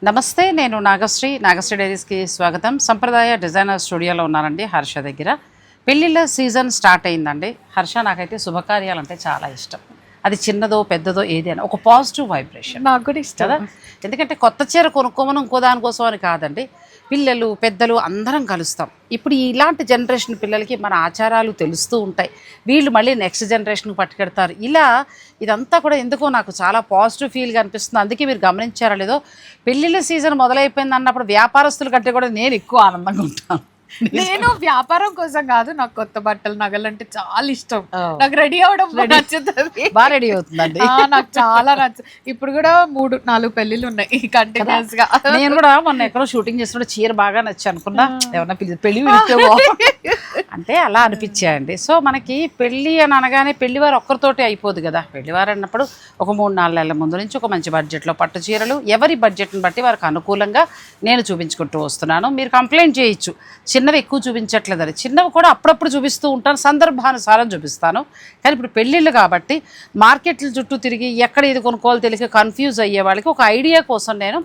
నమస్తే, నేను నాగశ్రీ డైరీస్కి స్వాగతం. సంప్రదాయ డిజైనర్ స్టూడియోలో ఉన్నానండి, హర్ష దగ్గర. పెళ్ళిళ్ళ సీజన్ స్టార్ట్ అయిందండి. హర్ష, నాకైతే శుభకార్యాలు అంటే చాలా ఇష్టం. అది చిన్నదో పెద్దదో ఏదైనా ఒక పాజిటివ్ వైబ్రేషన్ నాకు కూడా ఇష్టం కదా. ఎందుకంటే కొత్త చీర కొనుక్కోమని ఇంకో దానికోసం అని కాదండి, పిల్లలు పెద్దలు అందరం కలుస్తాం. ఇప్పుడు ఇలాంటి జనరేషన్ పిల్లలకి మన ఆచారాలు తెలుస్తూ ఉంటాయి, వీళ్ళు మళ్ళీ నెక్స్ట్ జనరేషన్కి పట్టుకెడతారు. ఇలా ఇదంతా కూడా ఎందుకో నాకు చాలా పాజిటివ్ ఫీల్గా అనిపిస్తుంది. అందుకే మీరు గమనించారో లేదో, పెళ్ళిళ్ళ సీజన్ మొదలైపోయింది అన్నప్పుడు వ్యాపారస్తుల కంటే కూడా నేను ఎక్కువ ఆనందంగా ఉంటాను. నేను వ్యాపారం కోసం కాదు, నాకు కొత్త బట్టలు నగలు అంటే చాలా ఇష్టం. నాకు రెడీ అవడం నచ్చుతుంది, బాగా రెడీ అవుతుందండి. నాకు చాలా ఇప్పుడు కూడా 3-4 పెళ్లిళ్ళు ఉన్నాయి కంటిన్యూస్ గా. నేను కూడా మొన్న ఎక్కడో షూటింగ్ చేస్తున్న చీర బాగా నచ్చి అనుకున్నా, ఏమన్నా పెళ్లి అంటే అలా అనిపించాయండి. సో మనకి పెళ్ళి అని అనగానే పెళ్లివారు ఒక్కరితోటి అయిపోదు కదా. పెళ్లివారు అన్నప్పుడు ఒక 3-4 నెలల ముందు నుంచి ఒక మంచి బడ్జెట్లో పట్టు చీరలు, ఎవరి బడ్జెట్ని బట్టి వారికి అనుకూలంగా నేను చూపించుకుంటూ వస్తున్నాను. మీరు కంప్లైంట్ చేయొచ్చు, చిన్నవి ఎక్కువ చూపించట్లేదని. చిన్నవి కూడా అప్పుడప్పుడు చూపిస్తూ ఉంటాను, సందర్భానుసారం చూపిస్తాను. కానీ ఇప్పుడు పెళ్ళిళ్ళు కాబట్టి మార్కెట్ల చుట్టూ తిరిగి ఎక్కడ ఇది కొనుక్కోవాలో తెలియక కన్ఫ్యూజ్ అయ్యే వాళ్ళకి ఒక ఐడియా కోసం నేను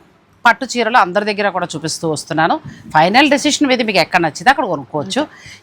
పట్టు చీరలు అందరి దగ్గర కూడా చూపిస్తూ వస్తున్నాను. ఫైనల్ డెసిషన్ మీద మీకు ఎక్కడ నచ్చితే అక్కడ కొనుక్కోవచ్చు.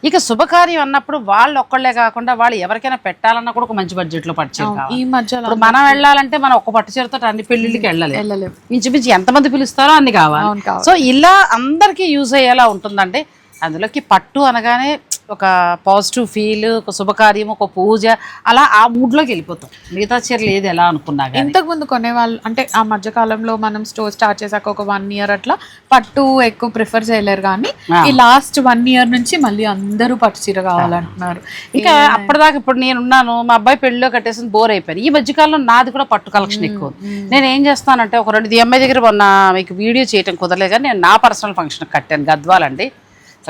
ఇక శుభకార్యం అన్నప్పుడు వాళ్ళు ఒక్కళ్ళే కాకుండా వాళ్ళు ఎవరికైనా పెట్టాలన్నా కూడా ఒక మంచి బడ్జెట్లో పట్టు చీర కావాలి. ఈ మధ్యలో ఇప్పుడు మనం వెళ్ళాలంటే మనం ఒక పట్టు చీరతో అన్ని పెళ్ళిళ్ళకి వెళ్ళలేము, ఇంచుమించు ఎంతమంది పిలుస్తారో అన్ని కావాలి. సో ఇలా అందరికీ యూజ్ అయ్యేలా ఉంటుందండి. అందులోకి పట్టు అనగానే ఒక పాజిటివ్ ఫీల్, ఒక శుభకార్యం, ఒక పూజ, అలా ఆ మూడ్లోకి వెళ్ళిపోతాం. మిగతా చీరలు ఏది ఎలా అనుకున్నా కానీ. ఇంతకుముందు కొనేవాళ్ళు అంటే ఆ మధ్యకాలంలో మనం స్టోర్ స్టార్ట్ చేశాక ఒక 1 year అట్లా పట్టు ఎక్కువ ప్రిఫర్ చేయలేరు, కానీ ఈ లాస్ట్ 1 year నుంచి మళ్ళీ అందరూ పట్టు చీర కావాలంటున్నారు. ఇంకా అప్పటిదాకా ఇప్పుడు నేనున్నాను, మా అబ్బాయి పెళ్ళిలో కట్టేసి బోర్ అయిపోయాను. ఈ మధ్యకాలంలో నాది కూడా పట్టు కలెక్షన్ ఎక్కువ. నేను ఏం చేస్తానంటే ఒక 2 అమ్మాయి దగ్గర మొన్న మీకు వీడియో చేయడం కుదరలేదు, కానీ నేను నా పర్సనల్ ఫంక్షన్ కట్టాను. గద్వాలండి,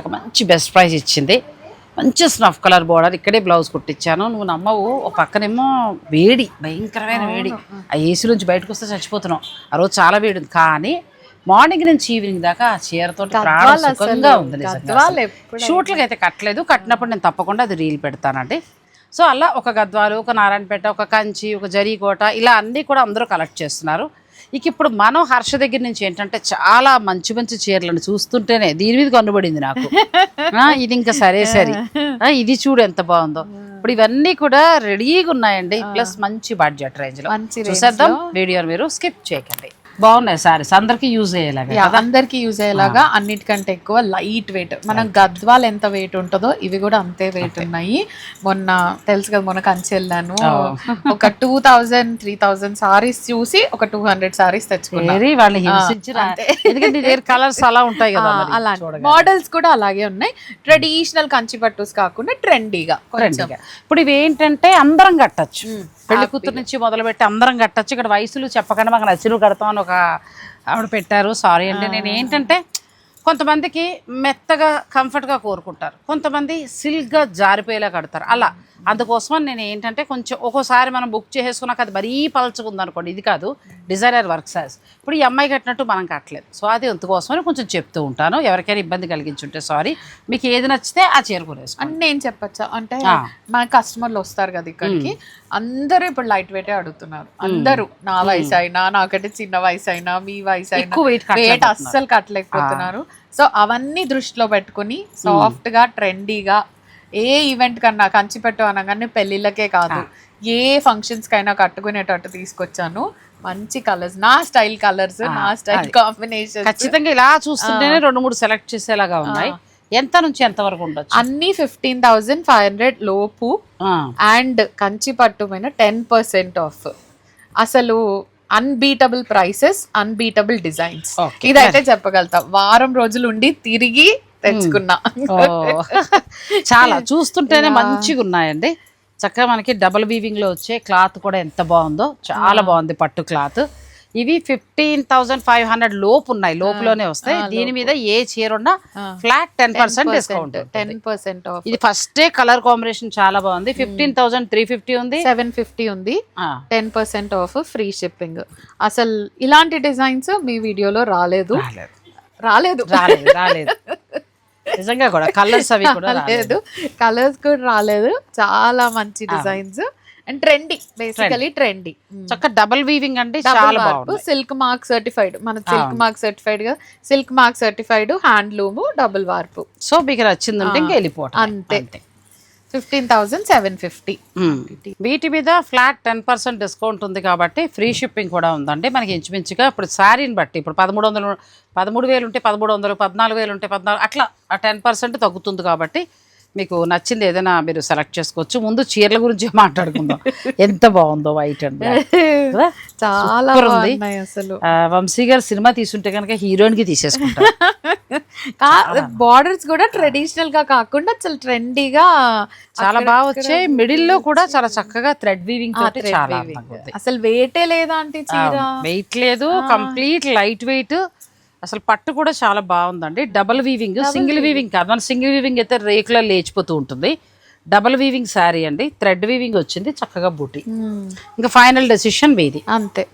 ఒక మంచి బెస్ట్ ప్రైస్ ఇచ్చింది. మంచి స్నఫ్ కలర్ బోర్డర్, ఇక్కడే బ్లౌజ్ కుట్టించాను. నువ్వు నమ్మవు, ఒక పక్కనేమో వేడి, భయంకరమైన వేడి, ఆ ఏసీ నుంచి బయటకు వస్తే చచ్చిపోతున్నాం. ఆ రోజు చాలా వేడి ఉంది, కానీ మార్నింగ్ నుంచి ఈవినింగ్ దాకా ఆ చీరతో సుఖంగా ఉంది. షూట్లకి అయితే కట్టలేదు, కట్టినప్పుడు నేను తప్పకుండా అది రీల్ పెడతానండి. సో అలా ఒక గద్వాలు, ఒక నారాయణపేట, ఒక కంచి, ఒక జరీకోట, ఇలా అన్నీ కూడా అందరూ కలెక్ట్ చేస్తున్నారు. ఇక ఇప్పుడు మనం హర్ష దగ్గర నుంచి ఏంటంటే చాలా మంచి మంచి చీరలను చూస్తుంటేనే దీని మీద కనుబడింది నాకు. ఇది ఇంకా సరే, ఇది చూడు ఎంత బాగుందో. ఇప్పుడు ఇవన్నీ కూడా రెడీగా ఉన్నాయండి, ప్లస్ మంచి బడ్జెట్ రేంజ్ లో. చూసేద్దాం వీడియో, మీరు స్కిప్ చేయకండి. బాగున్నాయి సారీస్, అందరికి యూజ్ అయ్యేలాగా. అందరికి యూజ్ అయ్యేలాగా, అన్నిటికంటే ఎక్కువ లైట్ వెయిట్. మనం గద్వాలు ఎంత వెయిట్ ఉంటుందో ఇవి కూడా అంతే వెయిట్ ఉన్నాయి. మొన్న తెలుసు కదా, మొన్న కంచి వెళ్ళాను, ఒక 2000-3000 సారీస్ చూసి ఒక 200 సారీస్ తెచ్చుకున్నారు. కలర్స్ అలా ఉంటాయి కదా, అలా మోడల్స్ కూడా అలాగే ఉన్నాయి. ట్రెడిషనల్ కంచి పట్టుస్ కాకుండా ట్రెండీగా. ఇప్పుడు ఇవి ఏంటంటే అందరం కట్టచ్చు, పెళ్లి కూతురు నుంచి మొదలుపెట్టి అందరం కట్టచ్చు. ఇక్కడ వయసులు చెప్పకుండా మాకు నచ్చినవి కడతామని ఒక ఆవిడ పెట్టారు. సారీ అండి. నేను ఏంటంటే కొంతమందికి మెత్తగా కంఫర్ట్గా కోరుకుంటారు, కొంతమంది సిల్క్గా జారిపోయేలా కడతారు. అలా అందుకోసం నేను ఏంటంటే కొంచెం ఒక్కోసారి మనం బుక్ చేసేసుకున్నాక అది మరీ పలచగా అనుకోండి, ఇది కాదు డిజైనర్ వర్క్ సైజ్. ఇప్పుడు ఈ అమ్మాయి కట్టినట్టు మనం కట్టలేదు. సో అది అందుకోసమని కొంచెం చెప్తూ ఉంటాను. ఎవరికైనా ఇబ్బంది కలిగించుంటే సారీ. మీకు ఏది నచ్చితే ఆ చీర కొనేసుకోండి. నేను చెప్పచ్చా అంటే, మన కస్టమర్లు వస్తారు కదా ఇక్కడికి, అందరూ ఇప్పుడు లైట్ వెయిటే అడుగుతున్నారు. అందరూ నా వయసు అయినా, నాకంటే చిన్న వయసు అయినా, మీ వయసు అయినా వెయిట్ అస్సలు కట్టలేకపోతున్నారు. సో అవన్నీ దృష్టిలో పెట్టుకుని సాఫ్ట్ గా ట్రెండీగా, ఏ ఈవెంట్ కన్నా కంచిపట్టు అనగానే పెళ్ళిళ్ళకే కాదు, ఏ ఫంక్షన్స్ కైనా కట్టుకునేటట్టు తీసుకొచ్చాను. మంచి కలర్స్, నా స్టైల్ కలర్స్, నా స్టైల్ కాంబినేషన్. ఖచ్చితంగా ఇలా చూస్తుంటేనే 2-3 సెలెక్ట్ చేసేలాగా ఉన్నాయి. ఎంత నుంచి ఎంత వరకు ఉండొచ్చు? అన్ని 15,500 లోపు, అండ్ కంచిపట్టు పైన 10% ఆఫ్. అసలు అన్బీటబుల్ ప్రైసెస్, అన్బీటబుల్ డిజైన్స్. ఇదైతే చెప్పగలుగుతా, వారం రోజులు ఉండి తిరిగి తెచ్చుకున్నా. చాలా చూస్తుంటేనే మంచిగా ఉన్నాయండి. చక్కగా మనకి డబుల్ వీవింగ్ లో వచ్చే క్లాత్ కూడా ఎంత బాగుందో, చాలా బాగుంది పట్టు క్లాత్. ఇవి 15,500 లోపు ఉన్నాయి, లోపులోనే వస్తాయి. దీని మీద ఏ చీర ఉన్నా ఫ్లాట్ 10% డిస్కౌంట్, 10% ఆఫ్. ఇది ఫస్ట్ కలర్ కాంబినేషన్ చాలా బాగుంది. 15,350 ఉంది, 750 ఉంది, 10% ఆఫ్, ఫ్రీ షిప్పింగ్. అసలు ఇలాంటి డిజైన్స్ మీ వీడియోలో రాలేదు. నిజంగా కూడా కలర్స్ అవి కూడా లేదు, కలర్స్ కూడా రాలేదు. చాలా మంచి designs. And trendy, basically trendy. చక్క డబుల్ వీవింగ్ అంటే చాలా బాగుంది. సిల్క్ మార్క్ సర్టిఫైడ్, మన సిల్క్ మార్క్ సర్టిఫైడ్ గా, silk mark certified, handloom, double వార్పు. సో మీకు నచ్చిందంటే ఇంకా వెళ్ళిపోవటం అంతే. 15,750. వీటి మీద ఫ్లాట్ 10% డిస్కౌంట్ ఉంది కాబట్టి ఫ్రీ షిప్పింగ్ కూడా ఉందండి. మనకి ఇంచుమించుగా ఇప్పుడు శారీని బట్టి ఇప్పుడు 13,000 ఉంటే 1300, 14,000 ఉంటే 14, అట్లా ఆ 10% తగ్గుతుంది కాబట్టి మీకు నచ్చింది ఏదైనా మీరు సెలెక్ట్ చేసుకోవచ్చు. ముందు చీరల గురించి మాట్లాడుకుందాం. ఎంత బాగుందో వైట్ అండ్ చాలా బాగున్నాయి అసలు. వంశీ గారు సినిమా తీసుంటే కనుక హీరోయిన్ కి తీసేసుకుంటారు. బార్డర్స్ కూడా ట్రెడిషనల్ గా కాకుండా చాలా ట్రెండీగా చాలా బాగా వచ్చాయి. మిడిల్ లో కూడా చాలా చక్కగా థ్రెడ్ వీవింగ్ తోటి చాలా అసలు వెయిటే లేదా అంటే చీర వెయిట్ లేదు, కంప్లీట్ లైట్ వెయిట్. అసలు పట్టు కూడా చాలా బాగుందండి. డబుల్ వీవింగ్, సింగిల్ వీవింగ్ కాదు. మన సింగిల్ వీవింగ్ అయితే రేకులో లేచిపోతూ ఉంటుంది. డబుల్ వీవింగ్ శారీ అండి, థ్రెడ్ వీవింగ్ వచ్చింది, చక్కగా బూటీ. ఇంకా ఫైనల్ డెసిషన్ మీది. అంతే.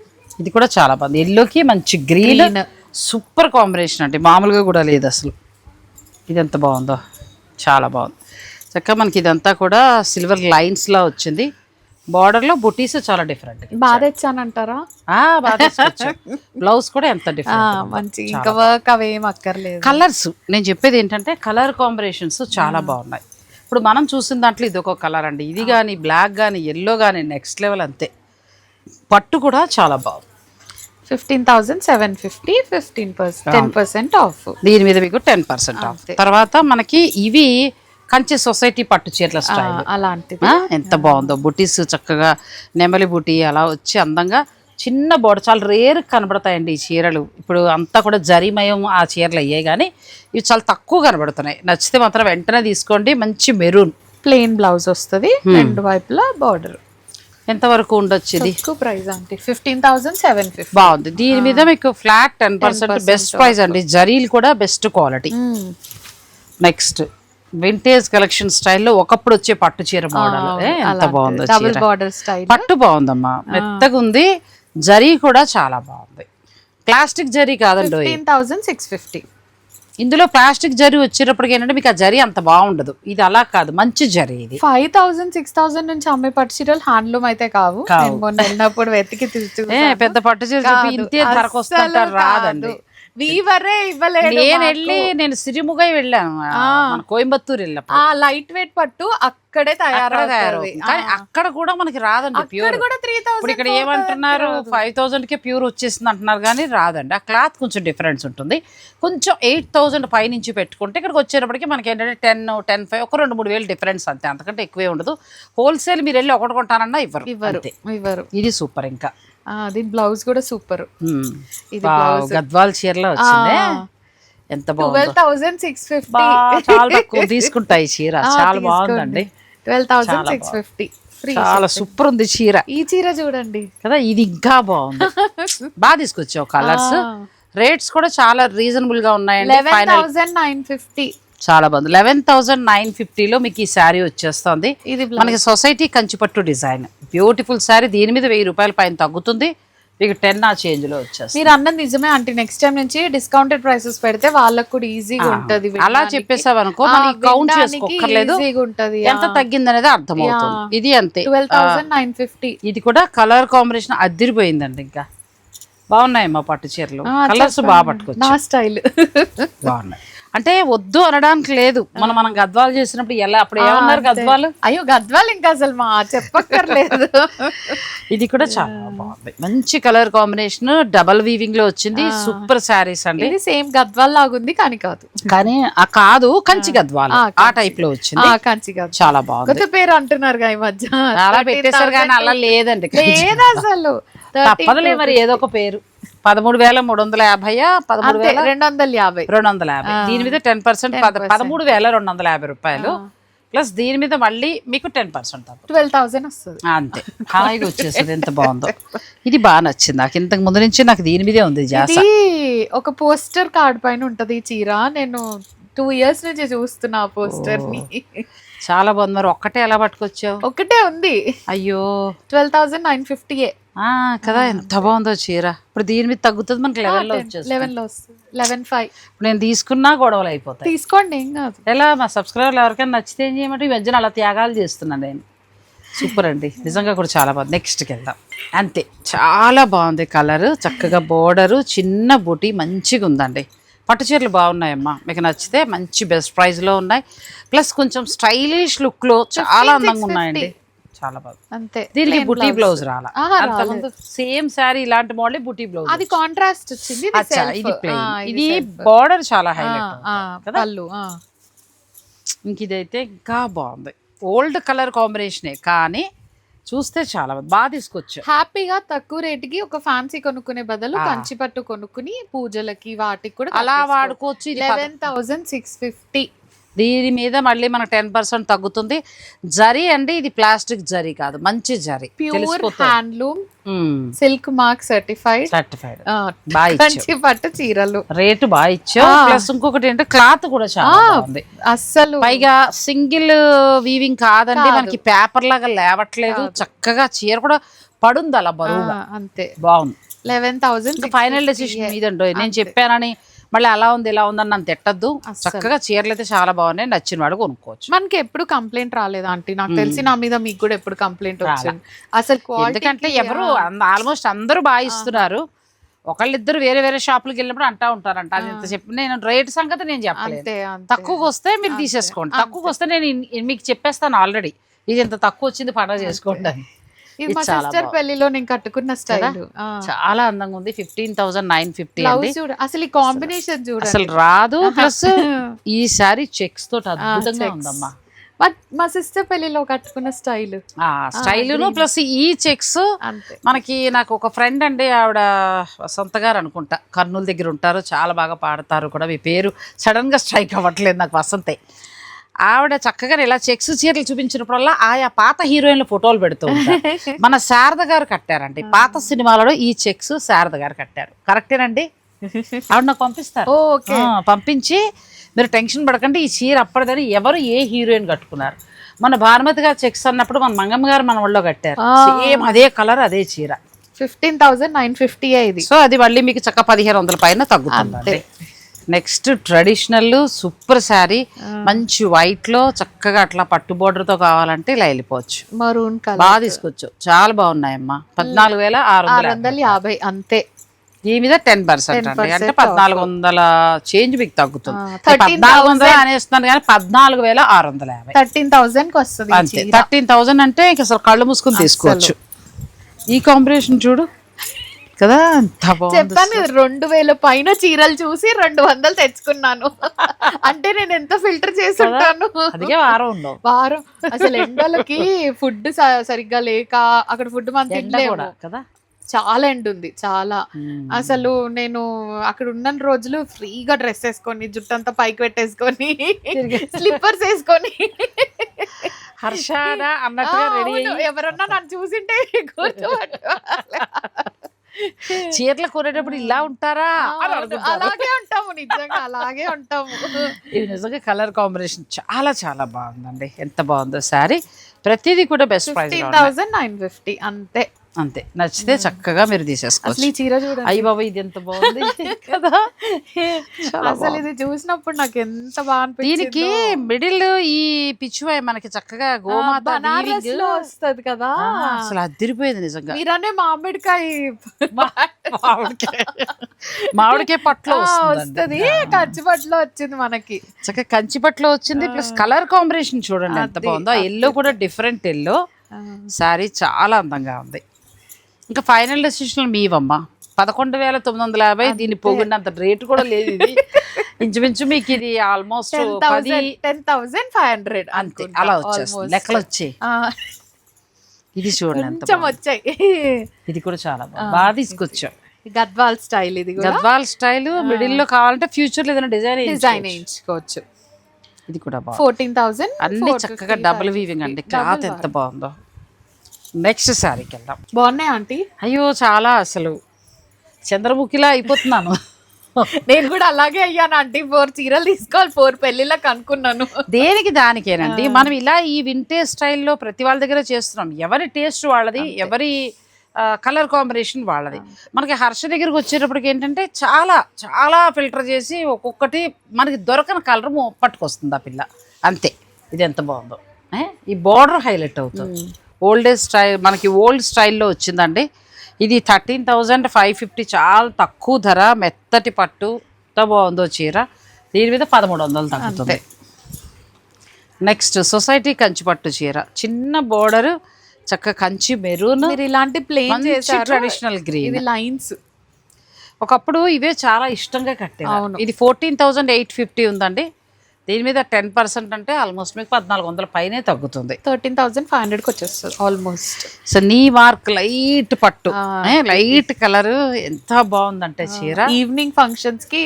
ఇది కూడా చాలా బాగుంది. ఎల్లోకి మంచి గ్రీన్, సూపర్ కాంబినేషన్ అండి, మామూలుగా కూడా లేదు అసలు. ఇది ఎంత బాగుందో, చాలా బాగుంది. చక్కగా మనకి ఇదంతా కూడా సిల్వర్ లైన్స్ లా వచ్చింది. బార్డర్ లో బుటీస్ చాలా డిఫరెంట్. బాగా తెచ్చానంటారా? బ్లౌజ్ కూడా ఎంత డిఫరెంట్, మంచి. ఇంకా వర్క్ అవేం అక్కర్లేదు. కలర్స్ నేను చెప్పేది ఏంటంటే కలర్ కాంబినేషన్స్ చాలా బాగున్నాయి. ఇప్పుడు మనం చూసిన దాంట్లో ఇది ఒక కలర్ అండి, ఇది కానీ బ్లాక్ కానీ ఎల్లో కానీ నెక్స్ట్ లెవెల్. అంతే. పట్టు కూడా చాలా బాగుంది. 15,750, 10% ఆఫ్. దీని మీద మీకు 10% ఆఫ్. తర్వాత మనకి ఇవి కంచి సొసైటీ పట్టు చీరల స్టైల్ అలాంటిది. ఎంత బాగుందో, బుటీస్ చక్కగా నెమలి బుటీ అలా వచ్చి అందంగా చిన్న బోర్డర్. చాలా రేర్ కనబడతాయండి ఈ చీరలు. ఇప్పుడు అంతా కూడా జరీమయం ఆ చీరలు అయ్యాయి, కానీ ఇవి చాలా తక్కువ కనబడుతున్నాయి. నచ్చితే మాత్రం వెంటనే తీసుకోండి. మంచి మెరూన్ ప్లెయిన్ బ్లౌజ్ వస్తుంది, రెండు వైపులా బార్డర్. ఎంత వరకు ఉండొచ్చు ఇది? ప్రైస్ అంటే 15,750. బాగుంది. దీని మీద మీకు ఫ్లాట్ 10% బెస్ట్ ప్రైస్ అండి. జరీలు కూడా best quality. Next vintage collection స్టైల్లో ఒకప్పుడు వచ్చే పట్టు చీర మోడల్. ఎంత బాగుందో చీర. పట్టు బాగుందమ్మా, మెత్తగా ఉంది. జరీ కూడా చాలా బాగుంది. ప్లాస్టిక్ జరీ కాదండి. 15,650. ఇందులో ప్లాస్టిక్ జరీ వచ్చేటప్పటికి ఏంటంటే మీకు ఆ జరీ అంత బాగుండదు. ఇది అలా కాదు, మంచి జరీ. ఇది 5,000, 6,000 నుంచి అమ్మే పట్టు చీరలు హ్యాండ్లూమ్ అయితే కావు. మొన్న వెళ్ళినప్పుడు వెతికి పెద్ద పట్టు చీర ఇంతే ధరకు వస్తుంటారు, రాదండి. వీవరే ఇవ్వలేదు. నేను సిరిముగై వెళ్ళాను, కోయంబత్తూరు వెళ్ళాను. ఆ లైట్ వెయిట్ పట్టు అక్కడే తయారవుతుంది, కానీ అక్కడ కూడా మనకి రాదండి ప్యూర్. ఇప్పుడు ఇక్కడ ఏమంటున్నారు 5,000 కే ప్యూర్ వచ్చేసింది అంటున్నారు, కానీ రాదండి. ఆ క్లాత్ కొంచెం డిఫరెన్స్ ఉంటుంది. కొంచెం 8,000 పై నుంచి పెట్టుకుంటే ఇక్కడికి వచ్చేటప్పటికి మనకి ఏంటంటే 10, 10,500 ఒక 2-3 వేలు డిఫరెన్స్ అంతే, అంతకంటే ఎక్కువే ఉండదు. హోల్సేల్ మీరు వెళ్ళి ఒకటి కొంటానన్నా ఇవ్వరు. ఇది సూపర్. ఇంకా దీని బ్లౌజ్ కూడా సూపర్. గద్వాల్ చీరలో వచ్చింది. ఎంత బాగుంది. 12,650. చాలా తక్కువ తీసుకుంటాయి చీర. చాలా బాగుందండి. 12,650. చాలా సూపర్ ఉంది చీర. ఈ చీర చూడండి కదా, ఇది ఇంకా బాగుంది. బాగా తీసుకొచ్చావు కలర్స్. రేట్స్ కూడా చాలా రీజనబుల్ గా ఉన్నాయండి. 11,950. చాలా బాగుంది. 11,950లో మీకు ఈ శారీ వచ్చేస్తుంది. ఇది మనకి సొసైటీ కంచిపట్టు డిజైన్, బ్యూటిఫుల్ శారీ. దీని మీద 1,000 రూపాయల పైన తగ్గుతుంది. మీకు 10 ఆ చేంజ్ లో వచ్చేస్తుంది. మీరు అన్నది నిజమే అంటే నెక్స్ట్ టైం నుంచి డిస్కౌంటెడ్ ప్రైసెస్ పెడితే వాళ్ళకి కూడా ఈజీగా ఉంటది. అలా చెప్పేసావు అనుకో, మనకి కౌంట్ చేసుకోక్కర్లేదు, ఎంత తగ్గింది అనేది అర్థమవుతుంది. ఇది అంతే 12,950. ఇది కూడా కలర్ కాంబినేషన్ అదిరిపోయిందండి. ఇంకా బాగున్నాయమ్మా పట్టు చీరలు. కలర్స్ బాగా పట్టుకోవచ్చు. నా స్టైల్ బాగున్నాయి. అంటే వద్దు అనడానికి లేదు. మనం గద్వాలు చేసినప్పుడు ఎలా అప్పుడు ఏమన్నారు గద్వాలు? అయ్యో గద్వాలు ఇంకా అసలు మా చెప్పక్కర్లేదు. ఇది కూడా చాలా బాగుంది. మంచి కలర్ కాంబినేషన్, డబల్ వీవింగ్ లో వచ్చింది. సూపర్ శారీస్ అండి. ఇది సేమ్ గద్వాల్ లాగుంది కానీ కాదు, కాదు కంచి గద్వాలు ఆ టైప్ లో వచ్చింది. కంచి గద్వాల్ చాలా బాగుంది. కొత్త పేరు అంటున్నారు ఈ మధ్య, అలా పెట్టేశారు కానీ అలా లేదండి. లేదు అసలు, తప్పదులే మరి ఏదో ఒక పేరు. 13,350, 13,250. దీని మీద 10%, 13,250 రూపాయలు ప్లస్ దీని మీద మళ్ళీ మీకు 10% 12,000 వస్తుంది. అంతే, హాయిగా వచ్చేస్తుంది. ఎంత బాగుందో. ఇది బాగా నచ్చింది నాకు. ఇంతకు ముందు నుంచి నాకు దీని మీదే ఉంది జాస. ఒక పోస్టర్ కార్డ్ పైన ఉంటది ఈ చీర. నేను 2 years నుంచి చూస్తున్నా ఆ పోస్టర్ ని. చాలా బాగుంది. మరి ఒక్కటే ఎలా పట్టుకొచ్చావు? ఒకటే ఉంది. అయ్యో 12,950 కదా, ఎంత బాగుందో చీర. ఇప్పుడు దీని మీద తగ్గుతుంది మనకి 11లో వచ్చేస్తుంది. 11,500. నేను తీసుకున్నా గొడవలు అయిపోతాయి. తీసుకోండి, ఏం కాదు. ఎలా మా సబ్స్క్రైబర్లు ఎవరికైనా నచ్చితే ఏం చేయమంటే ఈ మధ్యన అలా త్యాగాలు చేస్తున్నాను నేను. సూపర్ అండి, నిజంగా కూడా చాలా బాగుంది. నెక్స్ట్కి వెళ్దాం. అంతే, చాలా బాగుంది కలర్, చక్కగా బోర్డరు, చిన్న బుటీ మంచిగా ఉందండి. పట్టు చీరలు బాగున్నాయమ్మా, మీకు నచ్చితే మంచి బెస్ట్ ప్రైస్లో ఉన్నాయి. ప్లస్ కొంచెం స్టైలిష్ లుక్లో చాలా అందంగా ఉన్నాయండి, చాలా బాగుంది. అంతే, దీనికి బుటీ బ్లౌజ్ రాలా, అంతకుముందు సేమ్ శారీ ఇలాంటి మోడల్ బుటీ బ్లౌజ్, అది కాంట్రాస్ట్ వచ్చింది. ఇది ప్లెయిన్, ఇది బోర్డర్ చాలా హైలైట్ పళ్ళు. ఇంక ఇదైతే ఇంకా బాగుంది, ఓల్డ్ కలర్ కాంబినేషనే కానీ చూస్తే చాలా బాగా తీసుకొచ్చు. హ్యాపీగా తక్కువ రేటుకి ఒక ఫ్యాన్సీ కొనుక్కునే బదులు కంచి పట్టు కొనుక్కుని పూజలకి వాటికి కూడా అలా వాడుకోవచ్చు. 11,650. దీని మీద మళ్ళీ మనకు 10% తగ్గుతుంది. జరీ అండి, ఇది ప్లాస్టిక్ జరీ కాదు, మంచి zari, pure handloom, silk mark certified, Kanchi పట్టు చీరలు. రేటు బాగా ఇచ్చా. ప్లస్ ఇంకొకటి ఏంటంటే క్లాత్ కూడా చాలా బాగుంది అస్సలు. పైగా సింగిల్ వీవింగ్ కాదండి, మనకి పేపర్ లాగా లేవట్లేదు, చక్కగా చీర కూడా పడుంది అలా బరువుగా, అంతే బాగుంది. 11,000 ఫైనల్ డెసిషన్ మీదండి. నేను చెప్పానని మళ్ళీ అలా ఉంది ఇలా ఉందని నన్ను తిట్టద్దు. చక్కగా చీరలు అయితే చాలా బాగున్నాయి, నచ్చిన వాడు కొనుక్కోవచ్చు. మనకి ఎప్పుడు కంప్లైంట్ రాలేదు ఆంటీ, నాకు తెలిసి నా మీద మీకు కూడా ఎప్పుడు కంప్లైంట్ వచ్చింది అసలు. ఎందుకంటే ఎవరు ఆల్మోస్ట్ అందరూ బాగా ఇస్తున్నారు, ఒకళ్ళిద్దరు వేరే వేరే షాపులకు వెళ్ళినప్పుడు అంటా ఉంటారంట. అది ఇంత చెప్పి నేను రేట్ సంగతి నేను చెప్పలేదు. తక్కువకి వస్తే మీరు తీసేసుకోండి, తక్కువకి వస్తే నేను మీకు చెప్పేస్తాను ఆల్రెడీ, ఇది ఇంత తక్కువ వచ్చింది పండుగ చేసుకోండి అని. ఇది మా సిస్టర్ పెళ్లిలో నేను కట్టుకున్న స్టైల్, చాలా అందంగా ఉంది. 15,950 అసలు ఈ కాంబినేషన్ చూడ అసలు రాదు. ప్లస్ ఈ సారీ చెక్స్ తోటి అద్భుతంగా ఉందమ్మా. మా సిస్టర్ పెళ్లిలో కట్టుకున్న స్టైల్ ప్లస్ ఈ చెక్స్ మనకి. నాకు ఒక ఫ్రెండ్ అండి, ఆవిడ వసంత గారు అనుకుంటా, కర్నూలు దగ్గర ఉంటారు, చాలా బాగా పాడతారు కూడా. మీ పేరు సడన్ గా స్ట్రైక్ అవ్వట్లేదు నాకు, వసంతే. ఆవిడ చక్కగా ఇలా చెక్స్ చీరలు చూపించినప్పుడల్లా ఆయా పాత హీరోయిన్ల ఫోటోలు పెడుతూ ఉంటారు. మన శారద గారు కట్టారండి పాత సినిమాలలో ఈ చెక్స్, శారద గారు కట్టారు. కరెక్టేనండి, ఆవిడ నాకు పంపిస్తారు. పంపించి మీరు టెన్షన్ పడకండి, ఈ చీర అప్పటిదని ఎవరు ఏ హీరోయిన్ కట్టుకున్నారు. మన భానుమతి గారు చెక్స్ అన్నప్పుడు మన మంగమ్మ గారు మన ఒళ్ళో కట్టారు, సేమ్ అదే కలర్ అదే చీర. 15,950 ఇది. సో అది మళ్ళీ మీకు చక్క 1,500 పైన తగ్గుతుంది. నెక్స్ట్ ట్రెడిషనల్ సూపర్ శారీ, మంచి వైట్ లో చక్కగా అట్లా పట్టు బోర్డర్ తో కావాలంటే ఇలా వెళ్ళిపోవచ్చు. మరూన్ కలర్ బాగా తీసుకోవచ్చు, చాలా బాగున్నాయమ్మా. 14,650 అంతే. ఈ మీద 10% అండి, అంటే 1,400 చేంజ్ మీకు తగ్గుతుంది. 1,400 అనేస్తున్నాను కానీ 14,650, 13,000 వస్తుంది అంతే. 13,000 అంటే ఇంక అసలు కళ్ళు మూసుకొని తీసుకోవచ్చు. ఈ కాంబినేషన్ చూడు కదా, చెప్పాను 2,000 పైన చీరలు చూసి 200 తెచ్చుకున్నాను. అంటే నేను ఎంత ఫిల్టర్ చేసి ఉంటాను. వారం అసలు ఎండలకి ఫుడ్ సరిగ్గా లేక అక్కడ ఫుడ్ మనం తినలేము కదా, చాలా ఎండ్ ఉంది చాలా. అసలు నేను అక్కడ ఉన్న రోజులు ఫ్రీగా డ్రెస్ వేసుకొని జుట్టంతా పైకి పెట్టేసుకొని స్లిప్పర్స్ వేసుకొని హర్షానా అన్నట్టుగా రెడీ. ఎవరన్నా నన్ను చూసింటే చీరలు కొనేటప్పుడు ఇలా ఉంటారా? అలాగే ఉంటాము, నిజంగా అలాగే ఉంటాము. ఇది నిజంగా కలర్ కాంబినేషన్ చాలా చాలా బాగుందండి, ఎంత బాగుందో శారీ. ప్రతిదీ కూడా బెస్ట్ ప్రైస్ 15,950 అంతే. అంతే, నచ్చితే చక్కగా మీరు తీసేసుకోవచ్చు. ఈ చీర చూడండి, అయ్యి బాబా ఇది ఎంత బాగుంది కదా. అసలు ఇది చూసినప్పుడు నాకు ఎంత బాగా అనిపించింది. దీనికి మిడిల్ ఈ పిచ్చువై మనకి చక్కగా గోమాత వస్తుంది కదా, అసలు అదిరిపోయింది నిజంగా. మీరనే మామిడికాయ పట్లో వస్తుంది, కంచి పట్లో వచ్చింది మనకి, చక్కగా కంచి పట్లో వచ్చింది. ప్లస్ కలర్ కాంబినేషన్ చూడండి ఎంత బాగుందో, ఎల్లో కూడా డిఫరెంట్ ఎల్లో శారీ, చాలా అందంగా ఉంది. ఇంకా ఫైనల్ డెసిషన్ మీవమ్మా. 11,950, దీన్ని పోగొన్నంత రేటు కూడా లేదు. ఇది ఇంచుమించు మీకు ఇది ఆల్మోస్ట్ 10,500 అంతే, అలా వచ్చేస్తుంది లెక్కలు వచ్చాయి. ఇది చూడండి ఎంత వచ్చాయి. ఇది కూడా చాలా బాగా తీసుకొచ్చాం. గద్వాల్ స్టైల్, ఇది గద్వాల్ స్టైల్. మిడిల్ లో కావాలంటే ఫ్యూచర్ లో ఏదైనా డిజైన్ వేయించుకోవచ్చు. ఇది కూడా 14,000 అన్ని చక్కగా డబుల్ వీవింగ్ అండి, క్లాత్ ఎంత బాగుందో. నెక్స్ట్ శారీకి వెళ్దాం. బాగున్నాయి ఆంటీ. అయ్యో చాలా, అసలు చంద్రముఖిలా అయిపోతున్నాను. నేను కూడా అలాగే అయ్యాను ఆంటీ. 4 చీరలు తీసుకోవాలి, 4 పెళ్లిళ్ళకి అనుకున్నాను. దేనికి దానికేనండి, మనం ఇలా ఈ వింటేజ్ స్టైల్లో ప్రతి వాళ్ళ దగ్గర చేస్తున్నాం. ఎవరి టేస్ట్ వాళ్ళది, ఎవరి కలర్ కాంబినేషన్ వాళ్ళది. మనకి హర్ష దగ్గరకు వచ్చేటప్పటికి ఏంటంటే చాలా చాలా ఫిల్టర్ చేసి ఒక్కొక్కటి మనకి దొరకని కలర్ పట్టుకొస్తుంది ఆ పిల్ల, అంతే. ఇది ఎంత బాగుందో, ఈ బార్డర్ హైలైట్ అవుతుంది. ఓల్డేజ్ స్టైల్, మనకి ఓల్డ్ స్టైల్లో వచ్చిందండి. ఇది 13,550, చాలా తక్కువ ధర, మెత్తటి పట్టు, ఎంత బాగుందో చీర. దీని మీద 1,300 తగ్గుతుంది. నెక్స్ట్ సొసైటీ కంచి పట్టు చీర, చిన్న బోర్డర్, చక్క కంచి మెరూన్, ఇలాంటి ప్లేన్ ట్రెడిషనల్ గ్రీన్ లైన్స్. ఒకప్పుడు ఇవే చాలా ఇష్టంగా కట్టేవారు. ఇది 14,850 ఉందండి. దీని మీద 10% అంటే ఆల్మోస్ట్ మీకు 1,400 పైనే తగ్గుతుంది. 13,500కి వచ్చేస్తుంది ఆల్మోస్ట్. సో నీ మార్క్ లైట్ పట్టు, లైట్ కలర్, ఎంత బాగుందంటే చీర. ఈవినింగ్ ఫంక్షన్స్ కి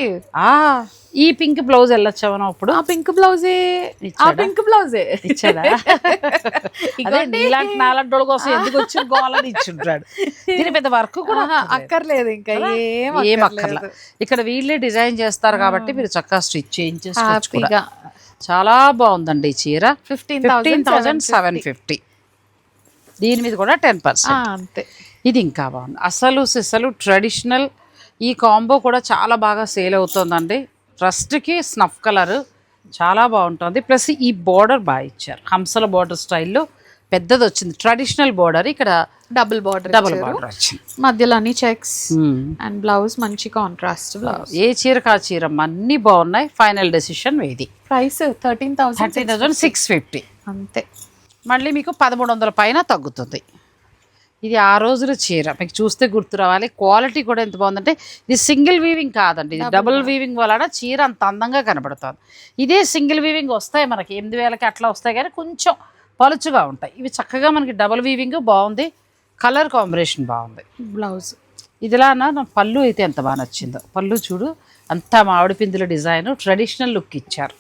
ఈ పింక్ బ్లౌజ్ వెళ్ళొచ్చా మనం అప్పుడు? ఆ పింక్ బ్లౌజే ఇచ్చాడా? అదే నీలాంటి నాలాంటి కోసం ఎందుకు వచ్చి గోలని ఇచ్చుంటాడు. దీని పెద్ద వర్క్ కూడా అక్కర్లేదు, ఇంకా ఏం అక్కర్లేదు. ఇక్కడ వీళ్ళే డిజైన్ చేస్తారు కాబట్టి మీరు చక్కగా స్టిచ్ చేయించేసుకోవచ్చు. చాలా బాగుందండి ఈ చీర. 15,750. దీని మీద కూడా 10% అంతే. ఇది ఇంకా బాగుంది. అసలు సిసలు ట్రెడిషనల్. ఈ కాంబో కూడా చాలా బాగా సేల్ అవుతుందండి. రస్ట్కి స్నఫ్ కలర్ చాలా బాగుంటుంది. ప్లస్ ఈ బోర్డర్ బాగా ఇచ్చారు, హంసల బోర్డర్ స్టైల్లో పెద్దది వచ్చింది. ట్రెడిషనల్ బోర్డర్, ఇక్కడ డబుల్ బోర్డర్ వచ్చింది. మధ్యలో అన్ని చెక్స్ అండ్ బ్లౌజ్ మంచి కాంట్రాస్ట్ బ్లౌజ్. ఏ చీరకు ఆ చీర అన్ని బాగున్నాయి. ఫైనల్ డెసిషన్ ఇది. ప్రైస్ 13,650 అంతే. మళ్ళీ మీకు 1,300 పైన తగ్గుతుంది. ఇది ఆ రోజుల చీర, మీకు చూస్తే గుర్తు రావాలి. క్వాలిటీ కూడా ఎంత బాగుందంటే, ఇది సింగిల్ వీవింగ్ కాదండి, ఇది డబుల్ వీవింగ్ వలన చీర అంత అందంగా కనబడుతుంది. ఇదే సింగిల్ వీవింగ్ వస్తాయి మనకి 8,000కి అట్లా వస్తాయి, కానీ కొంచెం పలుచుగా ఉంటాయి. ఇవి చక్కగా మనకి డబుల్ వీవింగ్ బాగుంది. కలర్ కాంబినేషన్ బాగుంది. బ్లౌజ్ ఇదిలా నా పళ్ళు అయితే ఎంత బాగా నచ్చిందో. పళ్ళు చూడు, అంతా మామిడి పిందుల డిజైన్, ట్రెడిషనల్ లుక్ ఇచ్చారు.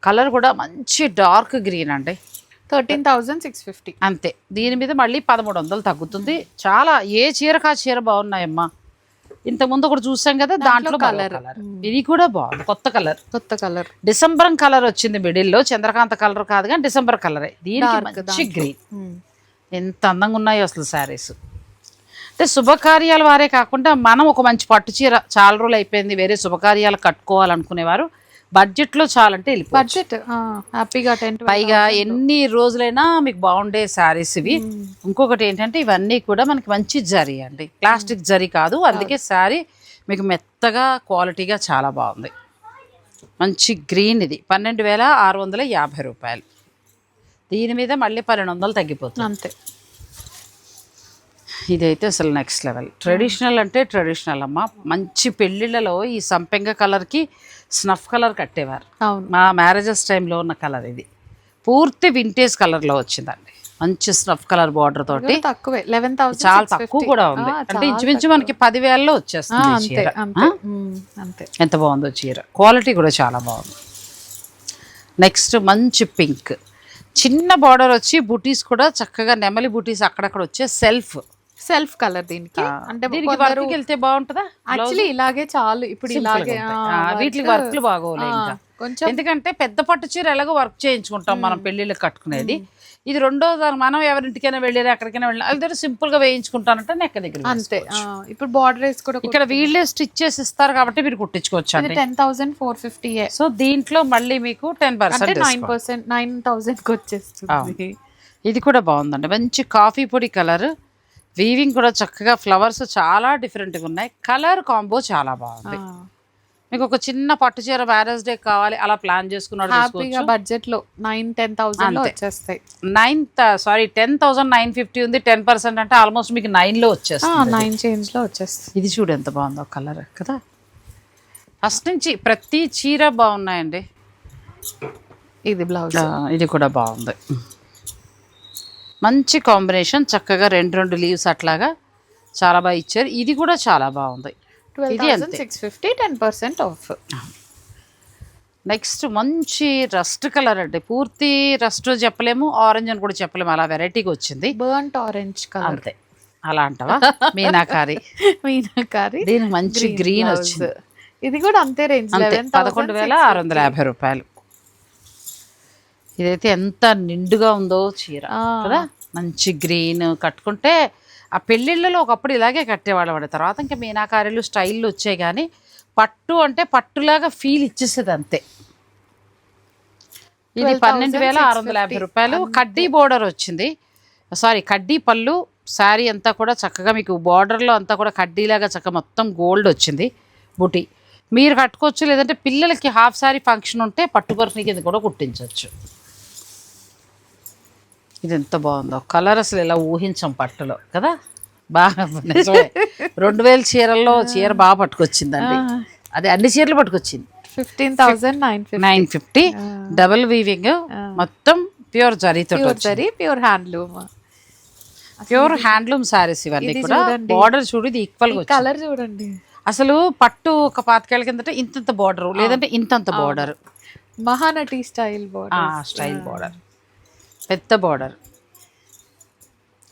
కలర్ కూడా మంచి డార్క్ గ్రీన్ అండి. 13,650 అంతే. దీని మీద మళ్ళీ 1,300 తగ్గుతుంది. చాలా ఏ చీరకు ఆ చీర బాగున్నాయమ్మా. ఇంతకుముందు ఒకటి చూసాం కదా, దాంట్లో కలర్, ఇది కూడా బాగుంది. కొత్త కలర్ డిసెంబర్ కలర్ వచ్చింది మిడిల్లో. చంద్రకాంత కలర్ కాదు కానీ డిసెంబర్ కలరే. దీనికి మంచి గ్రీన్. ఎంత అందంగా ఉన్నాయో అసలు శారీస్. అంటే శుభకార్యాల వారే కాకుండా మనం ఒక మంచి పట్టు చీర చాలా రోజులు అయిపోయింది, వేరే శుభకార్యాలు కట్టుకోవాలనుకునేవారు బడ్జెట్లో చాలంటే బడ్జెట్ హ్యాపీగా 10 పైగా ఎన్ని రోజులైనా మీకు బాగుండే శారీస్ ఇవి. ఇంకొకటి ఏంటంటే ఇవన్నీ కూడా మనకి మంచి జరీ అండి, ప్లాస్టిక్ జరీ కాదు. అందుకే శారీ మీకు మెత్తగా క్వాలిటీగా చాలా బాగుంది. మంచి గ్రీన్. ఇది 12,650 రూపాయలు. దీని మీద మళ్ళీ 1,200 తగ్గిపోతుంది అంతే. ఇదైతే అసలు నెక్స్ట్ లెవెల్. ట్రెడిషనల్ అంటే ట్రెడిషనల్ అమ్మ. మంచి పెళ్ళిళ్ళలో ఈ సంపెంగ కలర్కి స్నఫ్ కలర్ కట్టేవారు. మా మ్యారేజెస్ టైంలో ఉన్న కలర్ ఇది. పూర్తి వింటేజ్ కలర్లో వచ్చిందండి. మంచి స్నఫ్ కలర్ బార్డర్ తోటి. తక్కువే, 11,000 చాలా తక్కువ కూడా ఉంది. అంటే ఇంచుమించు మనకి 10,000లో వచ్చేస్తుంది చీర. ఎంత బాగుందో చీర. క్వాలిటీ కూడా చాలా బాగుంది. నెక్స్ట్ మంచి పింక్, చిన్న బార్డర్ వచ్చి బుటీస్ కూడా చక్కగా నెమలి బుటీస్ అక్కడక్కడ వచ్చే సెల్ఫ్ కలర్. దీనికి అంటే దీనికి వర్క్ వెళ్తే బాగుంటుందా? యాక్చువల్లీ ఇలాగే చాలు. ఇప్పుడు ఇలాగే వీటికి వర్క్లు బాగోలే ఇంకా కొంచెం, ఎందుకంటే పెద్ద పట్టు చీర ఎలాగో వర్క్ చేయించుకుంటాం మనం పెళ్లిళ్ళకి కట్టుకునేది. ఇది రెండోసారి మనం ఎవరింటికైనా వెళ్ళారు, ఎక్కడికైనా వెళ్ళినా అది సింపుల్ గా వేయించుకుంటానంటే నెక్క దగ్గర అంతే. ఇప్పుడు బార్డర్ కూడా ఇక్కడ వీళ్ళే స్టిచ్ చేసి ఇస్తారు కాబట్టి మీరు కుట్టించుకోవచ్చు అండి. 10,450. సో దీంట్లో మళ్ళీ మీకు 10% 9,000కి వచ్చేస్తుంది. ఇది కూడా బాగుందండి. మంచి కాఫీ పొడి కలర్. వీవింగ్ కూడా చక్కగా, ఫ్లవర్స్ చాలా డిఫరెంట్గా ఉన్నాయి. కలర్ కాంబో చాలా బాగుంది. మీకు ఒక చిన్న పట్టు చీర మ్యారేజ్ డే కావాలి అలా ప్లాన్ చేసుకున్నాడు. బడ్జెట్ లో 9,000-10,000 వచ్చేస్తాయి. 10,950 ఉంది. 10% అంటే ఆల్మోస్ట్ మీకు 9లో వచ్చేస్తుంది. 9 చేంజ్ లో వచ్చేస్తుంది. ఇది చూడు ఎంత బాగుందో కలర్ కదా. ఫస్ట్ నుంచి ప్రతి చీర బాగున్నాయండి. ఇది బ్లౌజ్, ఇది కూడా బాగుంది. మంచి కాంబినేషన్, చక్కగా 2 లీవ్స్ అట్లాగా చాలా బాగా ఇచ్చారు. ఇది కూడా చాలా బాగుంది. 12,650, 10% ఆఫ్. నెక్స్ట్ మంచి రస్ట్ కలర్ అండి. పూర్తి రస్ట్ చెప్పలేము, ఆరెంజ్ అని కూడా చెప్పలేము, అలా వెరైటీగా వచ్చింది. బర్న్ట్ ఆరెంజ్ కలర్ అంతే. అలా అంటావా? మీనాకారి. దీనికి మంచి గ్రీన్ వచ్చింది. ఇది కూడా అంతే రేంజ్, 11,650 రూపాయలు. ఇదైతే ఎంత నిండుగా ఉందో చీర కదా. మంచి గ్రీన్ కట్టుకుంటే ఆ పెళ్ళిళ్ళలో ఒకప్పుడు ఇలాగే కట్టేవాళ్ళం. తర్వాత ఇంకా మీనాకారీలు స్టైల్లో వచ్చాయి, కానీ పట్టు అంటే పట్టులాగా ఫీల్ ఇచ్చేసేది అంతే. ఇది 12,650 రూపాయలు. కడ్డీ బోర్డర్ వచ్చింది. సారీ కడ్డీ పళ్ళు. శారీ అంతా కూడా చక్కగా మీకు బార్డర్లో అంతా కూడా కడ్డీలాగా చక్కగా మొత్తం గోల్డ్ వచ్చింది బుటీ. మీరు కట్టుకోవచ్చు, లేదంటే పిల్లలకి హాఫ్ శారీ ఫంక్షన్ ఉంటే పట్టుపర్ని కింద కూడా కుట్టించవచ్చు. ఇది ఎంత బాగుందో కలర్, అసలు ఇలా ఊహించాం పట్టులో కదా. బాగా 2000 చీరల్లో చీర బాగా పట్టుకొచ్చిందండి. అదే అన్ని చీరలు పట్టుకొచ్చింది. 15,950 డబుల్ వీవింగ్ మొత్తం ప్యూర్ జరీతో, pure handloom, pure handloom saris ఇవన్నీ కూడా. బార్డర్ చూడు, ఇది ఈక్వల్ గా కలర్ చూడండి. అసలు పట్టు ఒక 5 ఏళ్ల కిందట ఇంతంత బార్డర్, లేదంటే ఇంతంత బార్డర్, మహానటి స్టైల్ బార్డర్, పెద్ద బార్డర్.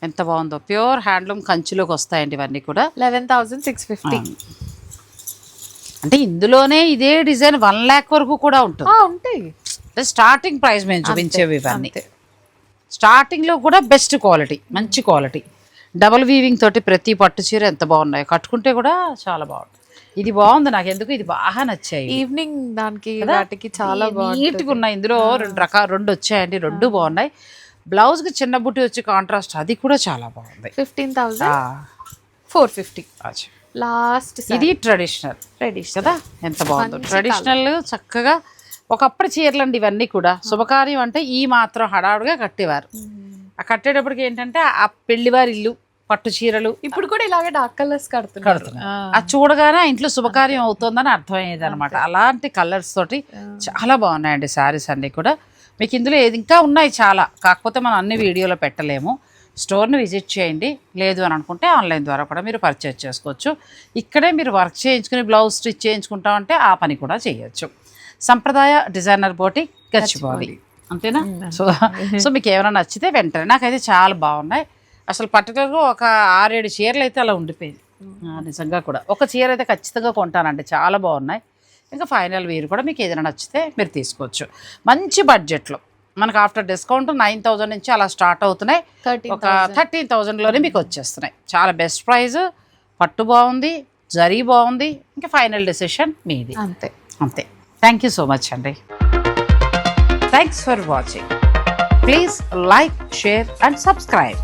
ఎంత బాగుందో. ప్యూర్ హ్యాండ్లూమ్ కంచిలోకి వస్తాయండి ఇవన్నీ కూడా. 11,650. అంటే ఇందులోనే ఇదే డిజైన్ 1 lakh వరకు కూడా ఉంటుంది. ఉంటాయి. స్టార్టింగ్ ప్రైస్ మేము చూపించేవి ఇవన్నీ. స్టార్టింగ్లో కూడా బెస్ట్ క్వాలిటీ, మంచి క్వాలిటీ. డబల్ వీవింగ్ తోటి ప్రతి పట్టు చీర ఎంత బాగున్నాయి, కట్టుకుంటే కూడా చాలా బాగుంది. ఇది బాగుంది నాకు, ఎందుకు ఇది బాగా నచ్చాయి. ఈవినింగ్ దానికి వాటికి చాలా నీట్గా ఉన్నాయి. ఇందులో 2 వచ్చాయండి, 2 బాగున్నాయి. బ్లౌజ్కి చిన్న బుట్టి వచ్చి కాంట్రాస్ట్, అది కూడా చాలా బాగుంది. 15,450 లాస్ట్. ఇది ట్రెడిషనల్ కదా, ఎంత బాగుందో. ట్రెడిషనల్ చక్కగా ఒకప్పుడు చీరలండి ఇవన్నీ కూడా. శుభకార్యం అంటే ఈ మాత్రం హడావుడిగా కట్టేవారు. ఆ కట్టేటప్పటికి ఏంటంటే ఆ పెళ్లివారి ఇల్లు, పట్టు చీరలు. ఇప్పుడు కూడా ఇలాగే డార్క్ కలర్స్ కడుతున్నారు. అది చూడగానే ఇంట్లో శుభకార్యం అవుతుందని అర్థమయ్యేది అనమాట. అలాంటి కలర్స్ తోటి చాలా బాగున్నాయండి శారీస్ అన్నీ కూడా. మీకు ఇందులో ఇంకా ఉన్నాయి చాలా, కాకపోతే మనం అన్ని వీడియోలో పెట్టలేము. స్టోర్ని విజిట్ చేయండి, లేదు అని అనుకుంటే ఆన్లైన్ ద్వారా కూడా మీరు పర్చేజ్ చేసుకోవచ్చు. ఇక్కడే మీరు వర్క్ చేయించుకుని బ్లౌజ్ స్టిచ్ చేయించుకుంటామంటే ఆ పని కూడా చేయొచ్చు. సంప్రదాయ డిజైనర్ బోటిక్ గచ్చిబౌలి, అంతేనా? సో మీకు ఏమైనా నచ్చితే వెంటనే. నాకైతే చాలా బాగున్నాయి అసలు. పర్టికులర్గా ఒక 6-7 చీరలు అయితే అలా ఉండిపోయింది నిజంగా కూడా. ఒక చీర అయితే ఖచ్చితంగా కొంటానండి, చాలా బాగున్నాయి. ఇంకా ఫైనల్ వీరు కూడా మీకు ఏదైనా నచ్చితే మీరు తీసుకోవచ్చు. మంచి బడ్జెట్లో మనకు ఆఫ్టర్ డిస్కౌంట్ 9,000 నుంచి అలా స్టార్ట్ అవుతున్నాయి. ఒక 13,000లోనే మీకు వచ్చేస్తున్నాయి. చాలా బెస్ట్ ప్రైస్, పట్టు బాగుంది, జరీ బాగుంది. ఇంకా ఫైనల్ డెసిషన్ మీది. అంతే అంతే. థ్యాంక్ యూ సో మచ్ అండి. Thanks for watching. Please like, share and subscribe.